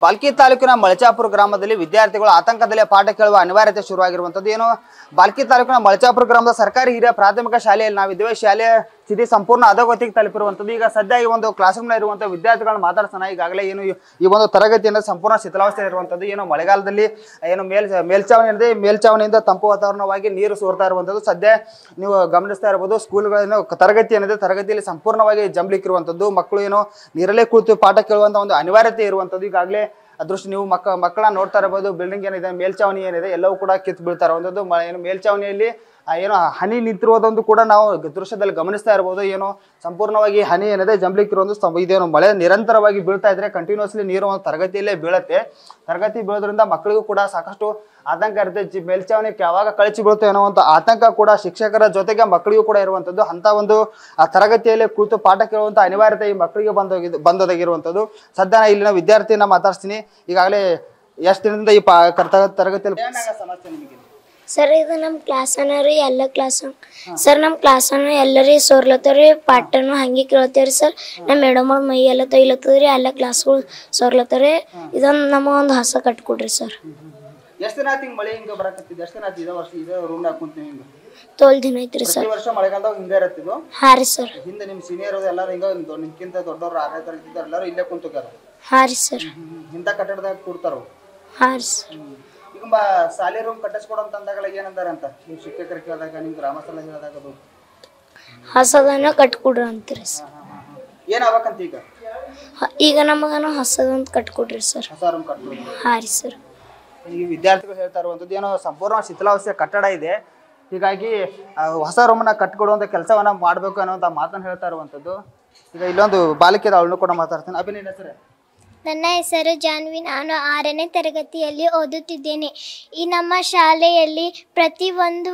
ಬಾಲ್ಕಿ ತಾಲೂಕಿನ ಮಳಚಾಪುರ ಗ್ರಾಮದಲ್ಲಿ ವಿದ್ಯಾರ್ಥಿಗಳು ಆತಂಕದಲ್ಲಿ ಪಾಠ ಕೇಳುವ ಅನಿವಾರ್ಯತೆ ಶುರುವಾಗಿರುವಂತದ್ದು. ಏನು ಬಾಲ್ಕಿ ತಾಲೂಕಿನ ಮಳಚಾಪುರ ಗ್ರಾಮದ ಸರ್ಕಾರಿ ಹಿರಿಯ ಪ್ರಾಥಮಿಕ ಶಾಲೆಯಲ್ಲಿ ನಾವಿದ್ದೇವೆ. ಶಾಲೆಯ ಸ್ಥಿತಿ ಸಂಪೂರ್ಣ ಅಧೋಗತಿಗೆ ತಲುಪಿರುವಂತದ್ದು. ಈಗ ಸದ್ಯ ಈ ಒಂದು ಕ್ಲಾಸ್ ರೂಮ್ ಇರುವಂತಹ ವಿದ್ಯಾರ್ಥಿಗಳನ್ನ ಮಾತಾಡ್ಸೋಣ. ಈಗಾಗಲೇ ಏನು ಈ ಒಂದು ತರಗತಿಯಿಂದ ಸಂಪೂರ್ಣ ಶಿಥಿಲಾವಸ್ಥೆ ಇರುವಂತದ್ದು. ಏನು ಮಳೆಗಾಲದಲ್ಲಿ ಏನು ಮೇಲ್ಚಾವಣಿ ಇದೆ, ಮೇಲ್ಚಾವಣಿಯಿಂದ ತಂಪು ವಾತಾವರಣವಾಗಿ ನೀರು ಸೋರ್ತಾ ಇರುವಂತದ್ದು. ಸದ್ಯ ನೀವು ಗಮನಿಸ್ತಾ ಇರಬಹುದು, ಸ್ಕೂಲ್ಗಳೇನು ತರಗತಿ ಏನಿದೆ, ತರಗತಿಯಲ್ಲಿ ಸಂಪೂರ್ಣವಾಗಿ ಜಂಬ್ಲಿಕ್ಕಿರುವಂತದ್ದು. ಮಕ್ಕಳು ಏನು ನೀರಲ್ಲೇ ಕುಳಿತು ಪಾಠ ಕೇಳುವಂತ ಒಂದು ಅನಿವಾರ್ಯತೆ ಇರುವಂತದ್ದು. ಈಗಾಗಲೇ ಅದೃಷ್ಟ ನೀವು ಮಕ್ಕಳನ್ನ ನೋಡ್ತಾ ಇರಬಹುದು. ಬಿಲ್ಡಿಂಗ್ ಏನಿದೆ, ಮೇಲ್ಚಾವಣಿ ಏನಿದೆ, ಎಲ್ಲವೂ ಕೂಡ ಕಿತ್ತು ಬೀಳ್ತಾ ಇರುವಂತದ್ದು. ಏನು ಮೇಲ್ಚಾವಣಿಯಲ್ಲಿ ಏನೋ ಹನಿ ನಿಂತಿರುವುದೊಂದು ಕೂಡ ನಾವು ದೃಶ್ಯದಲ್ಲಿ ಗಮನಿಸ್ತಾ ಇರಬಹುದು. ಏನು ಸಂಪೂರ್ಣವಾಗಿ ಹನಿ ಏನಿದೆ ಜಂಬ್ಲಿಕ್ಕಿರುವಂತ ಇದೇನು ಮಳೆ ನಿರಂತರವಾಗಿ ಬೀಳ್ತಾ ಇದ್ರೆ ಕಂಟಿನ್ಯೂಸ್ಲಿ ನೀರು ಒಂದು ತರಗತಿಯಲ್ಲೇ ಬೀಳುತ್ತೆ. ತರಗತಿ ಬೀಳೋದ್ರಿಂದ ಮಕ್ಕಳಿಗೂ ಕೂಡ ಸಾಕಷ್ಟು ಆತಂಕ ಇರುತ್ತೆ. ಮೇಲ್ಚಾವಣಿ ಯಾವಾಗ ಕಳಚಿ ಬೀಳುತ್ತೆ ಅನ್ನುವಂಥ ಆತಂಕ ಕೂಡ ಶಿಕ್ಷಕರ ಜೊತೆಗೆ ಮಕ್ಕಳಿಗೂ ಕೂಡ ಇರುವಂಥದ್ದು. ಅಂತ ಒಂದು ಆ ತರಗತಿಯಲ್ಲಿ ಕುಳಿತು ಪಾಠ ಕೇಳುವಂಥ ಅನಿವಾರ್ಯತೆ ಈ ಮಕ್ಕಳಿಗೆ ಬಂದೊದಗಿರುವಂಥದ್ದು. ಸದ್ಯ ಇಲ್ಲಿನ ವಿದ್ಯಾರ್ಥಿನ ಮಾತಾಡ್ತೀನಿ. ಈಗಾಗಲೇ ಎಷ್ಟು ದಿನದಿಂದ ಈ ತರಗತಿಯಲ್ಲಿ ಸಮಸ್ಯೆ ನಿಮಗೆ? ಸರ್, ಇದು ನಮ್ಮ ಕ್ಲಾಸನ ರೀ, ಎಲ್ಲ ಕ್ಲಾಸ್ ಸರ್. ನಮ್ಮ ಕ್ಲಾಸನ್ನು ಎಲ್ಲರಿ ಸೋರ್ಲತ್ತವ್ರಿ, ಪಾಠನು ಹಂಗೆ ಕೇಳತ್ತೇವ್ರಿ ಸರ್. ನಮ್ಮ ಮೇಡಮ್ ಅವ್ರ ಮೈ ಎಲ್ಲ ತೊಯ್ಲತ್ತದ್ರಿ, ಎಲ್ಲ ಕ್ಲಾಸ್ಗಳು ಸೋರ್ಲತ್ತವ್ರಿ. ಇದೊಂದು ನಮಗೆ ಒಂದು ಹೊಸ ಕಟ್ಕೊಡ್ರಿ ಸರ್. ಎಷ್ಟು ದಿನ ಆಯ್ತು ಮಳೆ ಹಿಂಗೆ ಬರಕತ್ತಿದ್ದು? ಎಷ್ಟು ದಿನ ಆಯ್ತು ಇದೇ ವರ್ಷ ಇದೇ ರೂಮ್ ಹಾಕೊಂತೀವಿ ಹಿಂಗೆ? ತೋಲ್ ದಿನ ಐತ್ರಿ ಸರ್. ವರ್ಷ ಮಳೆಗಾಲದಾಗ ಹಿಂಗೆ ಇರತ್ತಿದ್ದು? ಹಾ ರೀ ಸರ್. ಹಿಂದೆ ನಿಮ್ಮ ಸೀನಿಯರ್ ಎಲ್ಲರೂ ಹಿಂಗ ನಿಮ್ಗಿಂತ ದೊಡ್ಡವ್ರು 6ನೇ ತರಗತಿ ಎಲ್ಲರೂ ಇಲ್ಲೇ ಕುಂತೋಗ್ಯಾರ? ಹಾ ರೀ ಸರ್. ಇಂಥ ಕಟ್ಟಡದಾಗ ಕೂಡ್ತಾರ? ಹಾ ರೀ ಸರ್. ಈಗ ಶಾಲೆ ರೂಮ್ ಕಟ್ಟಿಸ್ಕೊಡು ಅಂತ ಅಂದಾಗ ಏನಂದಾರ ಅಂತ ನೀವು ಶಿಕ್ಷಕರು ಕೇಳಿದಾಗ, ನಿಮ್ಮ ಗ್ರಾಮಸ್ಥಳ ಹೇಳಿದಾಗ ಅದು ಹೊಸದನ್ನ ಕಟ್ಕೊಡ್ರಿ ಅಂತೀರಿ ಸರ್. ಏನಾಗಬೇಕಂತ ಈಗ ನಮಗನ ಹೊಸದಂತ ಕಟ್ಕೊಡ್ರಿ ಸರ್. ಹೊಸ ರೂಮ್ ಕಟ್ಕೊಡ್ರಿ. ಹಾ ರೀ ಸರ್. ಈ ವಿದ್ಯಾರ್ಥಿಗಳು ಹೇಳ್ತಾ ಇರುವಂಥದ್ದು ಏನೋ ಸಂಪೂರ್ಣ ಶಿಥಿಲಾವಸ್ಥೆ ಕಟ್ಟಡ ಇದೆ, ಹೀಗಾಗಿ ಹೊಸ ರೂಮನ್ನ ಕಟ್ಕೊಡುವಂಥ ಕೆಲಸವನ್ನ ಮಾಡಬೇಕು ಅನ್ನೋಂಥ ಮಾತನ್ನು ಹೇಳ್ತಾ ಇರುವಂಥದ್ದು. ಈಗ ಇಲ್ಲೊಂದು ಬಾಲಕಿಯದ ಅವಳನ್ನು ಕೂಡ ಮಾತಾಡ್ತೀನಿ. ಅಭಿನಯ ಹೆಸರು? ನನ್ನ ಹೆಸರು ಜಾನ್ವಿ. ನಾನು 6ನೇ ತರಗತಿಯಲ್ಲಿ ಓದುತ್ತಿದ್ದೇನೆ. ಈ ನಮ್ಮ ಶಾಲೆಯಲ್ಲಿ ಪ್ರತಿಯೊಂದು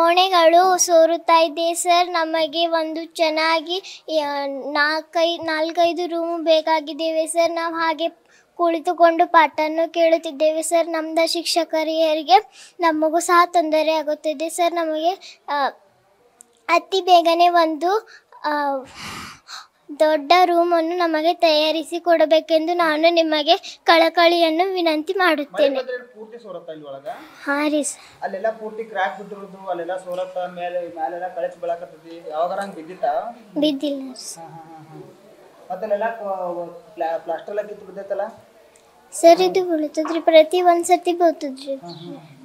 ಓಣೆಗಳು ಸೋರುತ್ತಾ ಇದೆ ಸರ್. ನಮಗೆ ಒಂದು ಚೆನ್ನಾಗಿ 4-5 ರೂಮ್ ಬೇಕಾಗಿದ್ದೇವೆ ಸರ್. ನಾವು ಹಾಗೆ ಕುಳಿತುಕೊಂಡು ಪಾಠವನ್ನು ಕೇಳುತ್ತಿದ್ದೇವೆ ಸರ್. ನಮ್ಮದು ಶಿಕ್ಷಕರಿಗೆ ನಮಗೂ ಸಹ ತೊಂದರೆ ಆಗುತ್ತಿದೆ ಸರ್. ನಮಗೆ ಅತಿ ಬೇಗನೆ ಒಂದು ದೊಡ್ಡ ರೂಮನ್ನು ನಮಗೆ ತಯಾರಿಸಿ ಕೊಡಬೇಕೆಂದು ನಾನು ನಿಮಗೆ ಕಳಕಳಿಯನ್ನು ವಿನಂತಿ ಮಾಡುತ್ತೇನೆ. ಹಾ ರೀ ಸರ್. ಅಲ್ಲೆಲ್ಲ ಪೂರ್ತಿ ಕ್ರ್ಯಾಕ್ ಬಿಟ್ಟಿರೋದು, ಅಲ್ಲೆಲ್ಲ ಸೋರತ್ತ ಮೇಲೆಲ್ಲ ಕಳಚಿ ಬೆಳಕತ್ತೈತಿ. ಯಾವಾಗಾರ ಹಂಗೆ ಬಿದ್ದಿತ್ತಾ? ಬಿದ್ದಿಲ್ಲ ಮತ್ತೆಲ್ಲ ಪ್ಲಾಸ್ಟರ್ ಎಲ್ಲ ಕಿತ್ತು ಬಿದ್ದೈತಲ್ಲ ಸರ್. ಇದು ಬೀಳ್ತದ್ರಿ, ಪ್ರತಿ ಒಂದ್ಸತಿ ಬೀಳ್ತದ್ರಿ.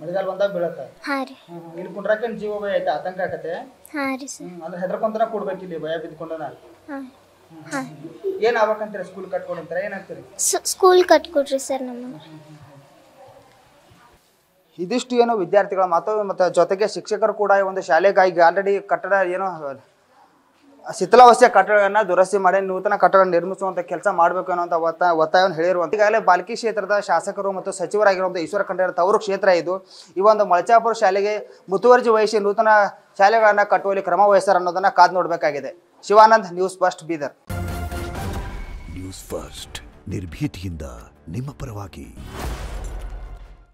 ಮಳೆಗಾಲ ಬಂದಾಗ ಬೀಳತ್ತ? ಹಾ ರೀ. ಇಲ್ಲಿ ಕುಂಡ್ರಾಕೇನ್ ಜೀವ ಭಯ ಐತೆ, ಆತಂಕ ಆಗತ್ತೆ? ಹಾ ರೀ ಸರ್. ಅಂದ್ರೆ ಹೆದರ್ಕೊಂತನ ಕೂಡ್ಬೇಕು ಇಲ್ಲಿ ಭಯ ಬಿದ್ಕೊಂಡನ? ಏನ್ ಆಗ್ಬೇಕಂತೀರಿ? ಸ್ಕೂಲ್ ಕಟ್ಕೊಡಂತಾರ ಏನಂತೀರಿ? ಸ್ಕೂಲ್ ಕಟ್ಕೊಡ್ರಿ ಸರ್ ನಮಗೆ. ಇದಿಷ್ಟು ಏನು ವಿದ್ಯಾರ್ಥಿಗಳ ಮಾತು. ಮತ್ತೆ ಜೊತೆಗೆ ಶಿಕ್ಷಕರು ಕೂಡ ಈ ಒಂದು ಶಾಲೆಗಾಗಿ ಆಲ್ರೆಡಿ ಕಟ್ಟಡ ಏನು ಶಿಥಿಲಾವಸ್ಥೆಯ ಕಟ್ಟಡಗಳನ್ನ ದುರಸ್ತಿ ಮಾಡಿ ನೂತನ ಕಟ್ಟಡ ನಿರ್ಮಿಸುವಂತ ಕೆಲಸ ಮಾಡಬೇಕು ಅನ್ನೋಂಥ ಒತ್ತಾಯವನ್ನು ಹೇಳಿರುವಂತ. ಈಗಾಗಲೇ ಬಾಲ್ಕಿ ಕ್ಷೇತ್ರದ ಶಾಸಕರು ಮತ್ತು ಸಚಿವರಾಗಿರುವಂಥ ಈಶ್ವರ ಖಂಡ್ರೆ ತವರು ಕ್ಷೇತ್ರ ಇದು. ಈ ಒಂದು ಮಳಚಾಪುರ ಶಾಲೆಗೆ ಮುತುವರ್ಜಿ ವಹಿಸಿ ನೂತನ ಶಾಲೆಗಳನ್ನ ಕಟ್ಟುವಲ್ಲಿ ಕ್ರಮ ವಹಿಸ್ತಾರ ಅನ್ನೋದನ್ನ ಕಾದು ನೋಡಬೇಕಾಗಿದೆ. Shivanand, news first, Bidar. News first, ನಿರ್ಭೀತಿಯಿಂದ ನಿಮ್ಮ ಪರವಾಗಿ.